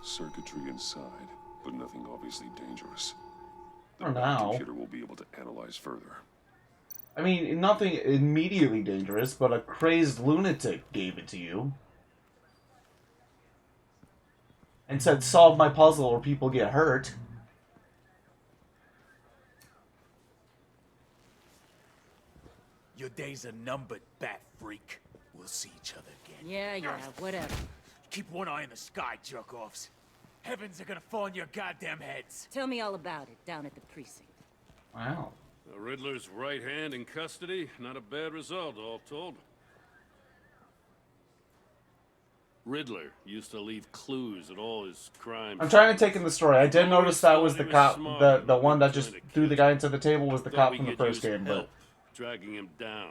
circuitry inside, but nothing obviously dangerous. The For now. computer will be able to analyze further. I mean, nothing immediately dangerous, but a crazed lunatic gave it to you. And said, solve my puzzle or people get hurt. Your days are numbered, bat freak. We'll see each other again. Yeah, whatever. Keep one eye in the sky, jerk-offs. Heavens are gonna fall on your goddamn heads. Tell me all about it down at the precinct. Wow. The Riddler's right hand in custody. Not a bad result, all told. Riddler used to leave clues at all his crimes. I'm trying to take in the story. I did notice that was the cop, the one that just threw the guy into the table was the cop from the first game, but... Dragging him down.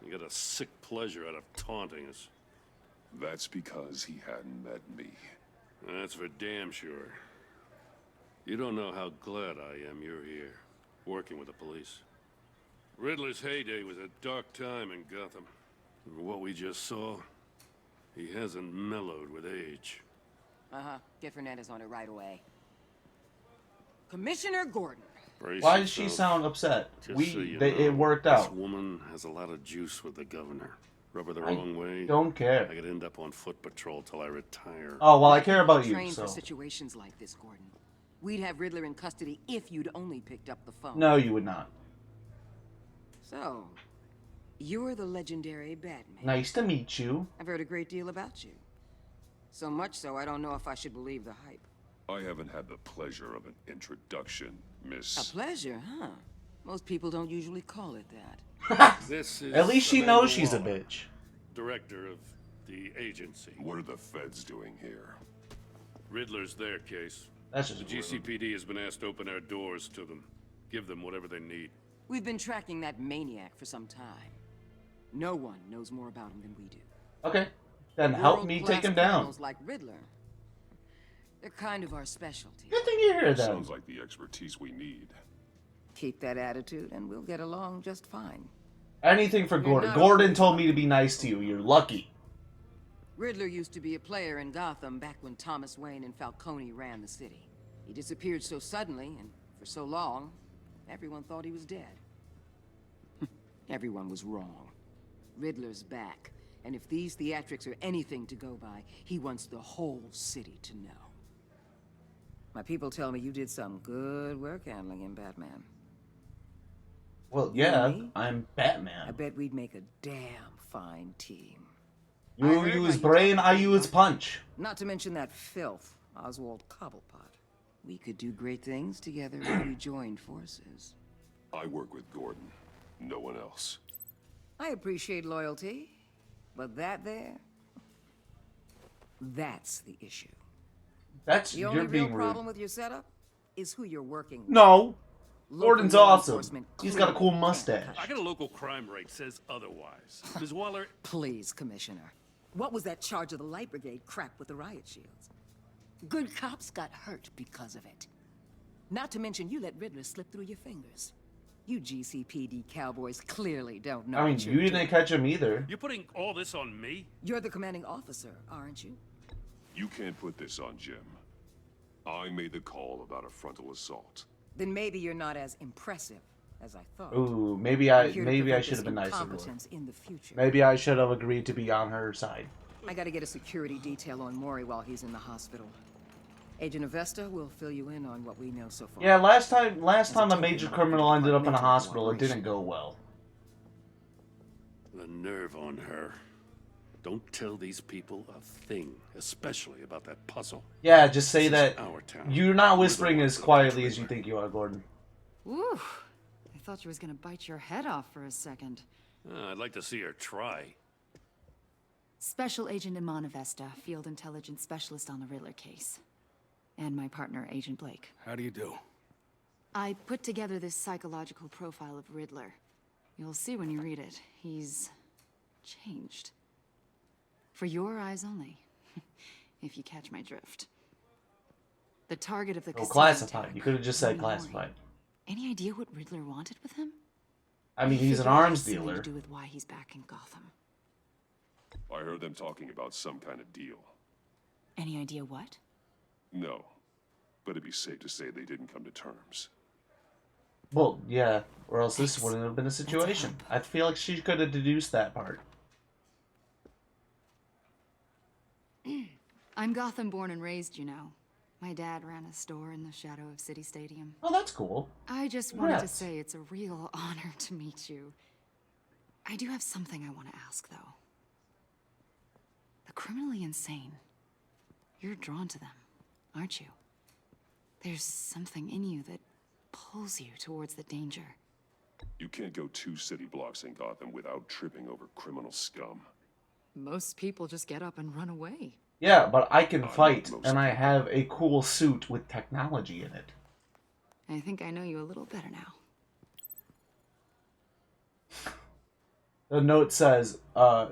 He got a sick pleasure out of taunting us. That's because he hadn't met me. That's for damn sure. You don't know how glad I am you're here, working with the police. Riddler's heyday was a dark time in Gotham. And what we just saw, he hasn't mellowed with age. Get Fernandez on it right away. Commissioner Gordon. Brace Why does she yourself. sound upset? Just so you It know, worked This out. woman has a lot of juice with the governor. Rub her the wrong way. Don't care. I could end up on foot patrol till I retire. Oh, well, I care about you, Trained so... for situations like this, Gordon. We'd have Riddler in custody if you'd only picked up the phone. No, you would not. So, you're the legendary Batman. Nice to meet you. I've heard a great deal about you. So much so, I don't know if I should believe the hype. I haven't had the pleasure of an introduction, A Miss... pleasure, huh? Most people don't usually call it that. This is At least she Amanda knows she's a Waller, bitch. Director of the agency. What are the feds doing here? Riddler's their case. That's The just rude. GCPD has been asked to open our doors to them. Give them whatever they need. We've been tracking that maniac for some time. No one knows more about him than we do. Okay. Then help me take him down. Criminals like Riddler. They're kind of our specialty. Good thing you're here, then. Sounds like the expertise we need. Keep that attitude and we'll get along just fine. Anything for Gordon. not Gordon always told me to be nice to you. You're lucky. Riddler used to be a player in Gotham back when Thomas Wayne and Falcone ran the city. He disappeared so suddenly and for so long, everyone thought he was dead. Everyone was wrong. Riddler's back, and if these theatrics are anything to go by, he wants the whole city to know. My people tell me you did some good work handling him, Batman. Well, yeah, Me? I'm I Batman. bet we'd make a damn fine team. I You heard how use you brain, talk I to use people. punch. Not to mention that filth, Oswald Cobblepot. We could do great things together if we joined forces. I work with Gordon. No one else. I appreciate loyalty, but that there, that's the issue. That's The you're only real being rude. problem with your setup is who you're working with. No, Local Gordon's law awesome. enforcement He's got a cool clearly can't mustache. I got a local crime rate says otherwise. Ms. Waller, Please, Commissioner. What was that charge of the Light Brigade crap with the riot shields? Good cops got hurt because of it. Not to mention you let Riddler slip through your fingers. You GCPD cowboys clearly don't know I mean, what you you're didn't doing. catch him either. you're putting all this on me? You're the commanding officer, aren't you? You can't put this on Jim. I made the call about a frontal assault. Then maybe you're not as impressive as I thought. Ooh, maybe I'm I here to maybe I prevent should have this been nicer to her. incompetence in the future. Maybe I should have agreed to be on her side. I gotta get a security detail on Maury while he's in the hospital. Agent Avesta will fill you in on what we know so far. Yeah, last time a token major of criminal ended up in a departmental hospital, it cooperation. didn't go well. The nerve on her. Don't tell these people a thing, especially about that puzzle. Yeah, just say This is that our town. you're not We're the whispering ones as that quietly betray as you her. think you are, Gordon. Ooh, I thought you was gonna bite your head off for a second. I'd like to see her try. Special Agent Iman Avesta, Field Intelligence Specialist on the Riddler case. And my partner, Agent Blake. How do you do? I put together this psychological profile of Riddler. You'll see when you read it. He's changed. For your eyes only, if you catch my drift. The target of the Oh, casino classified. attack, You could have just said Maury. classified. Any idea what Riddler wanted with him? I mean, he's an Figured it arms has something dealer. to do with why he's back in Gotham. I heard them talking about some kind of deal. Any idea what? No, but it'd be safe to say they didn't come to terms. Well, yeah, or else this Thanks. wouldn't have been a That's a situation. I feel like she could have deduced that part. I'm Gotham born and raised, you know. My dad ran a store in the shadow of City Stadium. Oh, that's cool. I just wanted to Congrats. say it's a real honor to meet you. I do have something I want to ask, though. The criminally insane. You're drawn to them, aren't you? There's something in you that pulls you towards the danger. You can't go 2 city blocks in Gotham without tripping over criminal scum. Most people just get up and run away. Yeah, but I can fight, most and I have a cool suit with technology in it. I think I know you a little better now. The note says,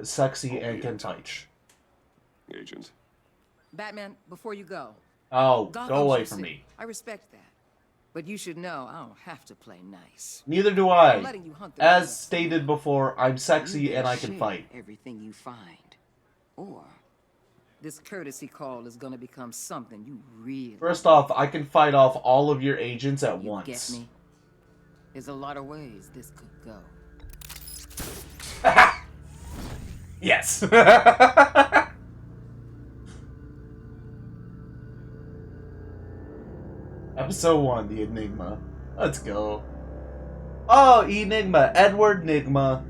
sexy and Only can in fight. touch. Agent. Batman, before you go, Oh, Gotham's go away your from city. me. I respect that. But you should know I don't have to play nice. Neither do I'm I. letting you hunt the As rest. stated before, I'm You sexy better and I can share fight. everything you find. Or this courtesy call is gonna become something you really First off, I can fight off all of your agents at you once. get me? There's a lot of ways this could go. Yes. Episode 1, The Enigma. Let's go. Oh, Enigma. Edward Nigma.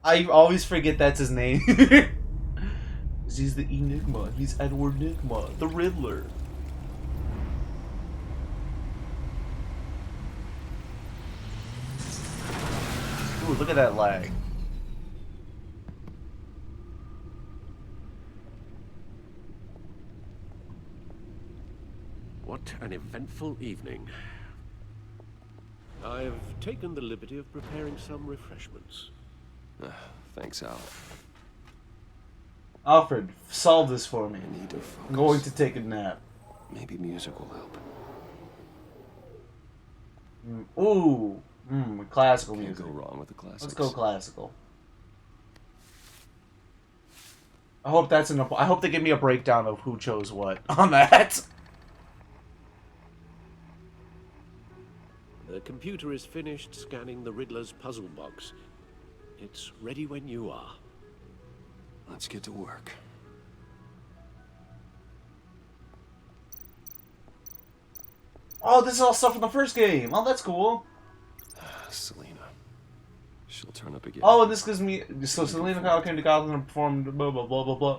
I always forget that's his name. He's the Enigma. He's Edward Nigma, the Riddler. Ooh, look at that lag. What an eventful evening. I've taken the liberty of preparing some refreshments. Thanks, Al. Alfred, solve this for me. I need to focus. I'm going to take a nap. Maybe music will help. Ooh, classical Can't music. go wrong with the classics. Let's go classical. I hope that's enough. I hope they give me a breakdown of who chose what on that. The computer is finished scanning the Riddler's puzzle box. It's ready when you are. Let's get to work. Oh, this is all stuff from the first game. Oh, that's cool. Selena. She'll turn up again. Oh, and this gives me... So Selena Kyle came to Gotham and performed blah, blah, blah, blah, blah.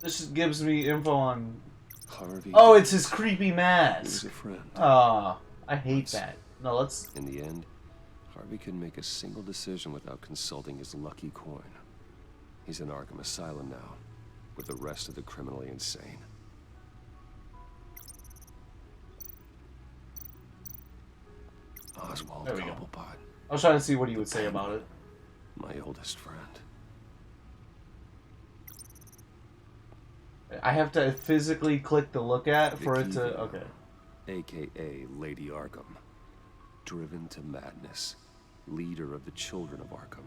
This just gives me info on... Harvey. Oh, it's his creepy He was mask. a friend. Ah, I hate that. No, let's... In the end, Harvey couldn't make a single decision without consulting his lucky coin. He's in Arkham Asylum now, with the rest of the criminally insane. Oswald There we go. Cobblepot, I was trying to see what he would say about it. my oldest friend. I have to physically click the look at for it to... Vicky, Okay. AKA Lady Arkham. Driven to madness. Leader of the children of Arkham.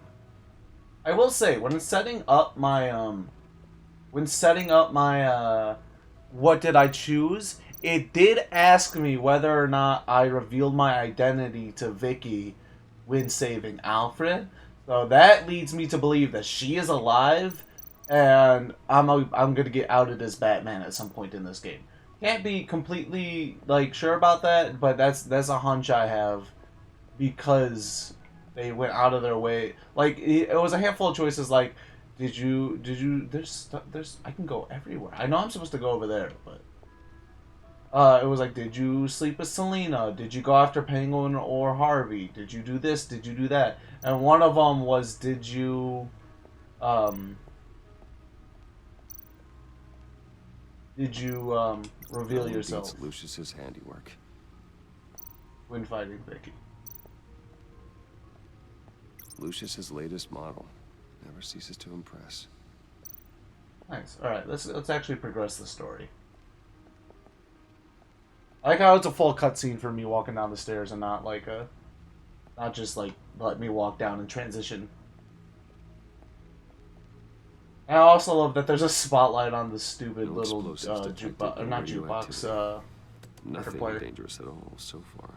I will say, when setting up my, what did I choose, it did ask me whether or not I revealed my identity to Vicky when saving Alfred. So that leads me to believe that she is alive, and I'm gonna get outed as Batman at some point in this game. Can't be completely, like, sure about that, but that's a hunch I have, because they went out of their way. Like, it was a handful of choices, like, there's, I can go everywhere. I know I'm supposed to go over there, but, it was like, did you sleep with Selena? Did you go after Penguin or Harvey? Did you do this? Did you do that? And one of them was, did you reveal No one yourself beats Lucius's handiwork. when fighting Vicky? Lucius's latest model never ceases to impress. Nice. All right, let's actually progress the story. I like how it's a full cutscene for me walking down the stairs and not like not just like let me walk down and transition. I also love that there's a spotlight on the stupid No little explosives detected, jukebox, or no not radioactivity. jukebox, Nothing player. dangerous at all so far.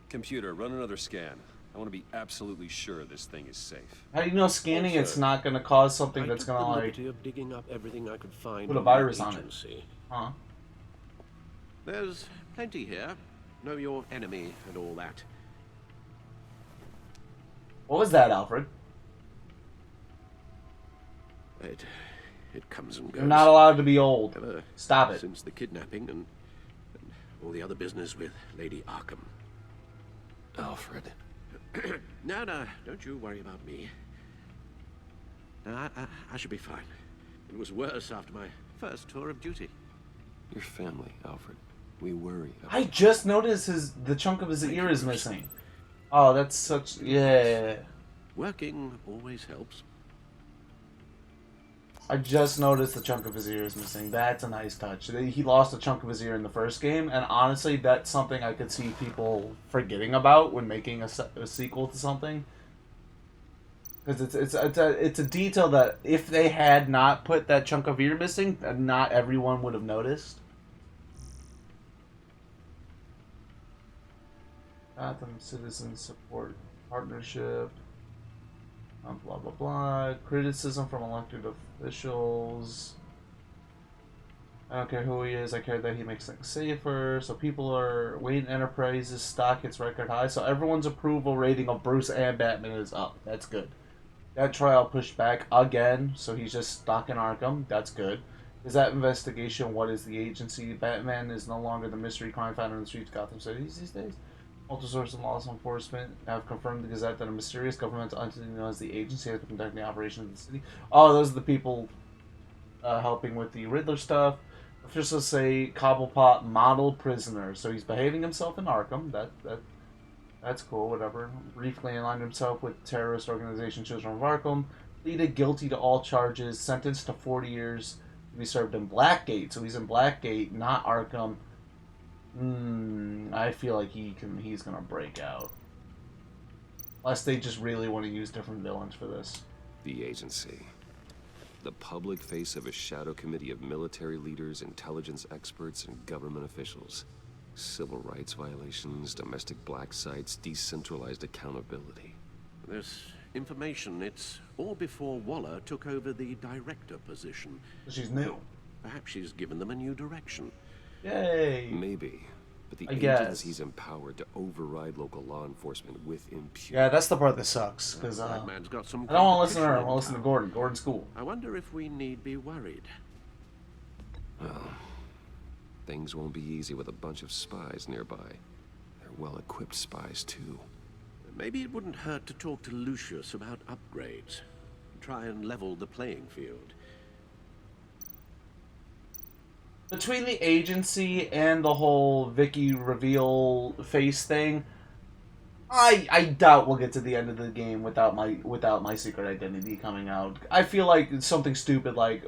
Computer, run another scan. I want to be absolutely sure this thing is safe. How do you know scanning it's Also, not going to cause something I that's took going the to, like, liberty of digging up everything I could find put a on virus the on it? agency. Huh? There's plenty here. Know your enemy and all that. What was that, Alfred? It comes and goes. You're not allowed to be old. Ever Stop it. Since the kidnapping and all the other business with Lady Arkham. Alfred. No, don't you worry about me. No, I should be fine. It was worse after my first tour of duty. Your family, Alfred. We worry about I just noticed the chunk of his ear is missing. Oh, that's such... Yeah. Working always helps. I just noticed the chunk of his ear is missing. That's a nice touch. He lost a chunk of his ear in the first game, and honestly, that's something I could see people forgetting about when making a sequel to something. Because it's a detail that if they had not put that chunk of ear missing, not everyone would have noticed. Gotham Citizen Support Partnership. Blah blah blah. Criticism from elected officials. I don't care who he is. I care that he makes things safer. So people are... Wayne Enterprises stock hits record high. So everyone's approval rating of Bruce and Batman is up. That's good. That trial pushed back again. So he's just stuck in Arkham. That's good. Is that investigation? What is the agency? Batman is no longer the mystery crime fighter in the streets of Gotham City these days. Multiple sources of law enforcement have confirmed the Gazette that a mysterious governmental entity known as the agency has been conducting the operation of the city. Oh, those are the people helping with the Riddler stuff. Officials say Cobblepot model prisoner, so he's behaving himself in Arkham. That's cool. Whatever. Briefly aligned himself with terrorist organization Children of Arkham. Pleaded guilty to all charges. Sentenced to 40 years to be served in Blackgate. So he's in Blackgate, not Arkham. I feel like he's gonna break out. Unless they just really want to use different villains for this. the agency. The public face of a shadow committee of military leaders, intelligence experts, and government officials. Civil rights violations, domestic black sites, decentralized accountability. This information, it's all before Waller took over the director position. She's new. Perhaps she's given them a new direction. Yay! Maybe. But the I guess. agency's empowered to override local law enforcement with impunity. Yeah, that's the part that sucks, because Batman's got some I don't want to listen to her, I competition want to listen to in Gordon. Gordon's cool. I wonder if we need be worried. Well, things won't be easy with a bunch of spies nearby. They're well-equipped spies, too. Maybe it wouldn't hurt to talk to Lucius about upgrades. Try and level the playing field. Between the agency and the whole Vicky reveal face thing, I doubt we'll get to the end of the game without my secret identity coming out. I feel like it's something stupid like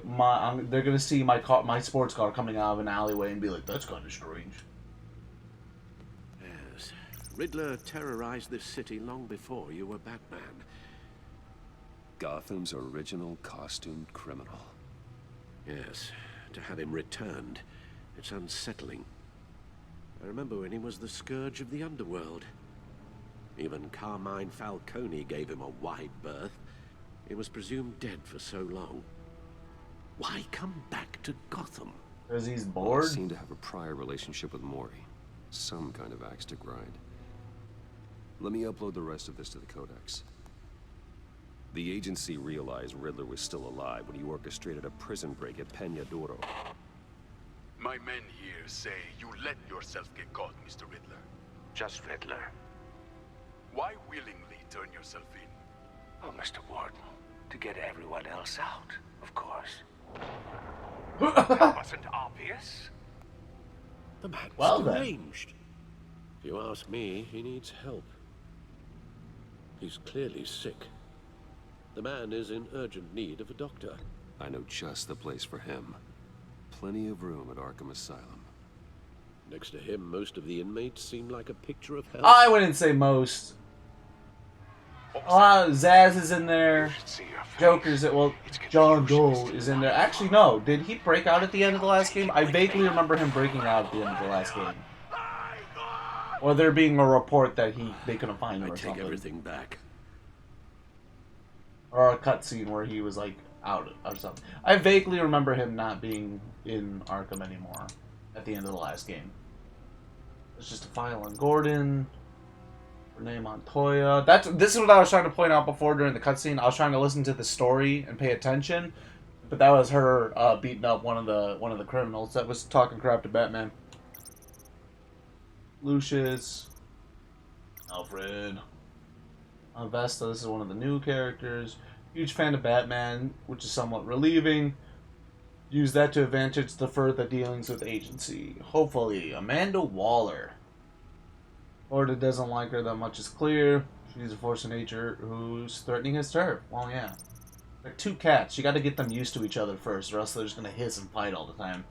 they're gonna see my sports car coming out of an alleyway and be like, that's kind of strange. Yes. Riddler terrorized this city long before you were Batman. Gotham's original costumed criminal. Yes. To have him returned, it's unsettling. I remember when he was the scourge of the underworld. Even Carmine Falcone gave him a wide berth. He was presumed dead for so long. Why come back to Gotham? Because he's He bored? seemed to have a prior relationship with Mori. Some kind of axe to grind. Let me upload the rest of this to the Codex. The agency realized Riddler was still alive when he orchestrated a prison break at Peña Duro. My men here say you let yourself get caught, Mr. Riddler. Just Riddler. Why willingly turn yourself in? Oh, Mr. Warden. To get everyone else out, of course. That wasn't obvious. The man's Well then. deranged. If you ask me, he needs help. He's clearly sick. The man is in urgent need of a doctor. I know just the place for him. Plenty of room at Arkham Asylum. Next to him, most of the inmates seem like a picture of health. I wouldn't say most. A lot of Zaz is in there. See your face. Joker's it. Well, John Doe is in there. Actually, no. Did he break out at the end of the last game? I vaguely remember him breaking out at the end of the last game. Or there being a report that they couldn't find him I or take something. everything back. Or a cutscene where he was like out or something. I vaguely remember him not being in Arkham anymore at the end of the last game. It's just a file on Gordon. Renee Montoya. This is what I was trying to point out before during the cutscene. I was trying to listen to the story and pay attention, but that was her beating up one of the criminals that was talking crap to Batman. Lucius, Alfred, Vesta. This is one of the new characters. Huge fan of Batman, which is somewhat relieving. Use that to advantage to further dealings with agency. Hopefully, Amanda Waller. Florida doesn't like her that much is clear. She's a force of nature who's threatening his turf. Well, yeah. They're two cats. You gotta get them used to each other first, or else they're just gonna hiss and fight all the time.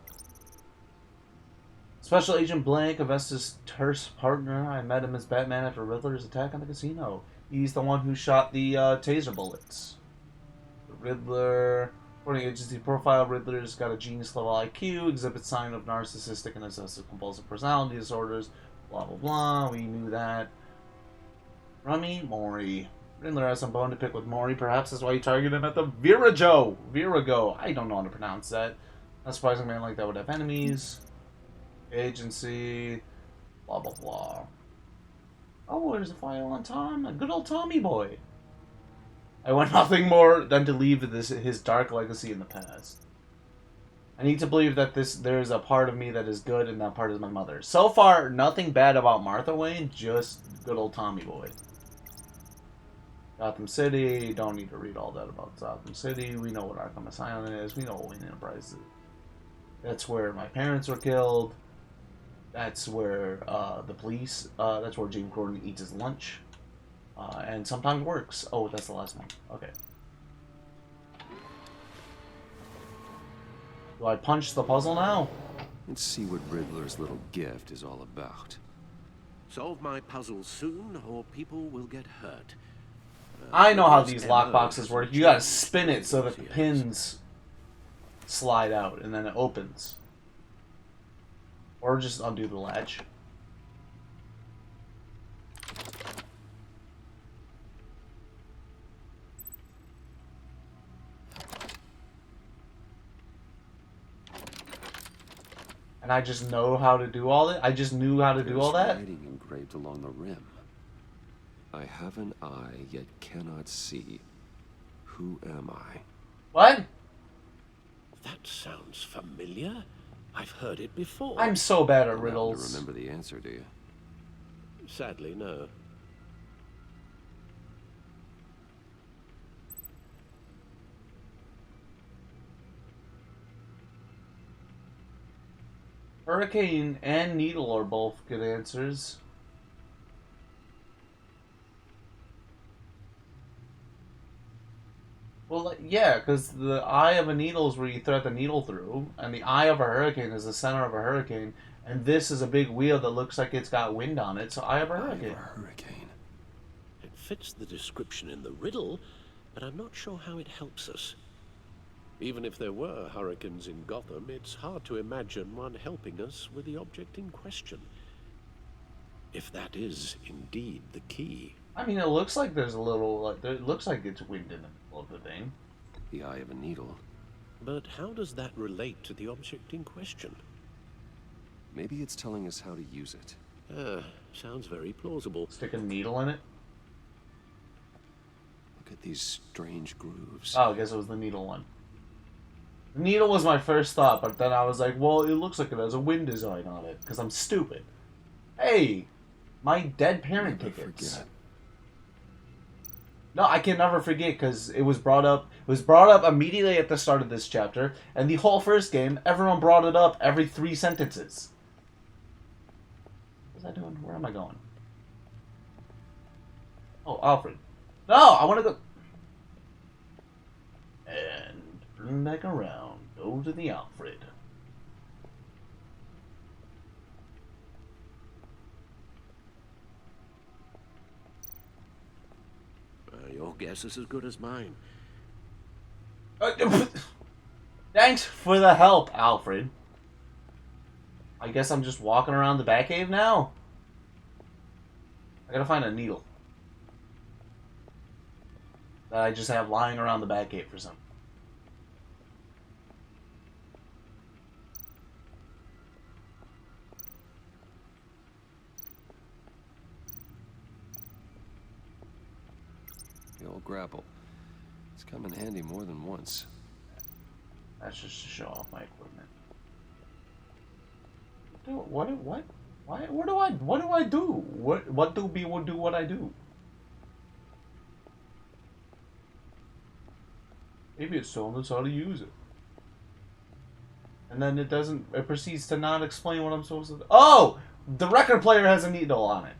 Special Agent Blank, Avesta's terse partner. I met him as Batman after Riddler's attack on the casino. He's the one who shot the taser bullets. The Riddler. According to agency profile, Riddler's got a genius level IQ, exhibits sign of narcissistic and obsessive compulsive personality disorders. Blah, blah, blah. We knew that. Rummy Mori. Riddler has some bone to pick with Mori. Perhaps that's why he targeted him at the Virago. I don't know how to pronounce that. Not surprising, a man like that would have enemies. Agency. Blah, blah, blah. Oh, there's a file on Tom. A good old Tommy boy. I want nothing more than to leave his dark legacy in the past. I need to believe that there's a part of me that is good and that part is my mother. So far, nothing bad about Martha Wayne, just good old Tommy boy. Gotham City, don't need to read all that about Gotham City. We know what Arkham Asylum is. We know what Wayne Enterprise is. That's where my parents were killed. That's where the police, that's where James Gordon eats his lunch. And sometimes works. Oh, that's the last one. Okay. Do I punch the puzzle now? Let's see what Riddler's little gift is all about. Solve my puzzle soon, or people will get hurt. I know how Riddler's these MO lockboxes work. hasn't You gotta changed spin it so that the yet. pins slide out and then it opens. Or just undo the latch. And I just know how to do all that? I just knew how to do all There's that? writing engraved along the rim. I have an eye, yet cannot see. Who am I? What? That sounds familiar. I've heard it before. I'm so bad at Don't happen to riddles. remember the answer, do you? Sadly, no. Hurricane and Needle are both good answers. Well, yeah, because the eye of a needle is where you thread the needle through, and the eye of a hurricane is the center of a hurricane, and this is a big wheel that looks like it's got wind on it, so eye of a Eye of hurricane. a hurricane. It fits the description in the riddle, but I'm not sure how it helps us. Even if there were hurricanes in Gotham, it's hard to imagine one helping us with the object in question. If that is indeed the key. I mean, it looks like there's a little, like, it looks like it's wind in the middle of the thing. The eye of a needle. But how does that relate to the object in question? Maybe it's telling us how to use it. Sounds very plausible. Stick a needle in it. Look at these strange grooves. Oh, I guess it was the needle one. The needle was my first thought, but then I was like, well, it looks like it has a wind design on it, because I'm stupid. Hey, my dead parent Never tickets. forget. No, I can never forget, because it was brought up. It was brought up immediately at the start of this chapter, and the whole first game, everyone brought it up every 3 sentences. What was I doing? Where am I going? Oh, Alfred. No, I want to go. And turn back around. Go to the Alfred. Your guess is as good as mine. Thanks for the help, Alfred. I guess I'm just walking around the Batcave now? I gotta find a needle. That I just have lying around the Batcave for some. The old grapple. It's come in handy more than once. That's just to show off my equipment. What do I do? What do people do what I do? Maybe it's telling us how to use it. And then it proceeds to not explain what I'm supposed to do. Oh! The record player has a needle on it.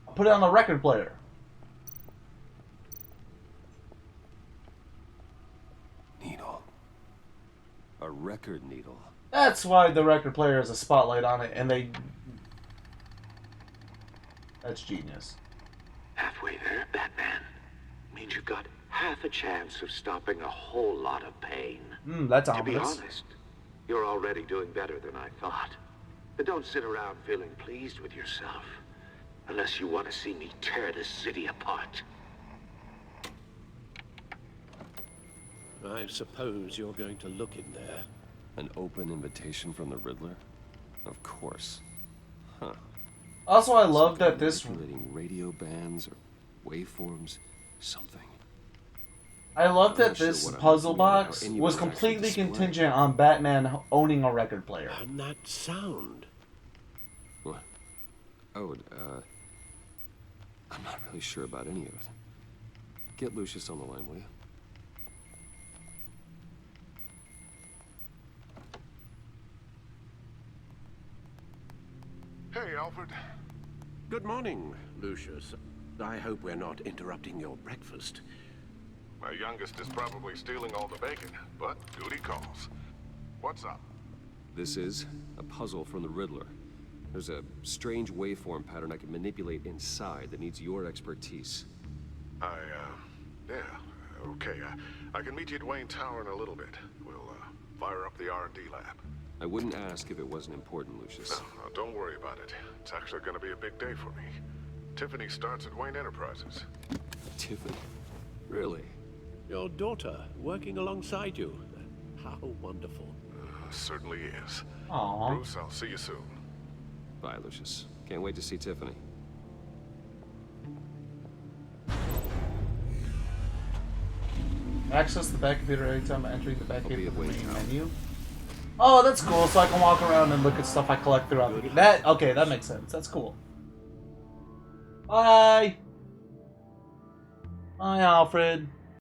I'll put it on the record player. Needle. A record needle. That's why the record player has a spotlight on it, and they... That's genius. Halfway there, Batman. Means you've got half a chance of stopping a whole lot of pain. That's To be ominous. honest, you're already doing better than I thought. But don't sit around feeling pleased with yourself. Unless you want to see me tear this city apart. I suppose you're going to look in there. An open invitation from the Riddler? Of course. Huh. Also, I love that this... Manipulating radio bands or waveforms, something. I love that I'm sure this what I'm puzzle looking at, how box anyone was would actually completely display. contingent on Batman owning a record player. And that sound. What? Oh, I'm not really sure about any of it. Get Lucius on the line, will you? Hey, Alfred. Good morning, Lucius. I hope we're not interrupting your breakfast. My youngest is probably stealing all the bacon, but duty calls. What's up? This is a puzzle from the Riddler. There's a strange waveform pattern I can manipulate inside that needs your expertise. Yeah, okay. I can meet you at Wayne Tower in a little bit. We'll, fire up the R&D lab. I wouldn't ask if it wasn't important, Lucius. No, don't worry about it. It's actually gonna be a big day for me. Tiffany starts at Wayne Enterprises. Tiffany? Really? Your daughter working alongside you. How wonderful. Certainly is. Aww. Bruce, I'll see you soon. Bye, Lucius. Can't wait to see Tiffany. Access the back computer anytime entering the back I'll be computer at Wayne main Tower. menu. Oh, that's cool. So I can walk around and look at stuff I collect throughout the game. Okay, that makes sense. That's cool. Bye. Bye, Alfred.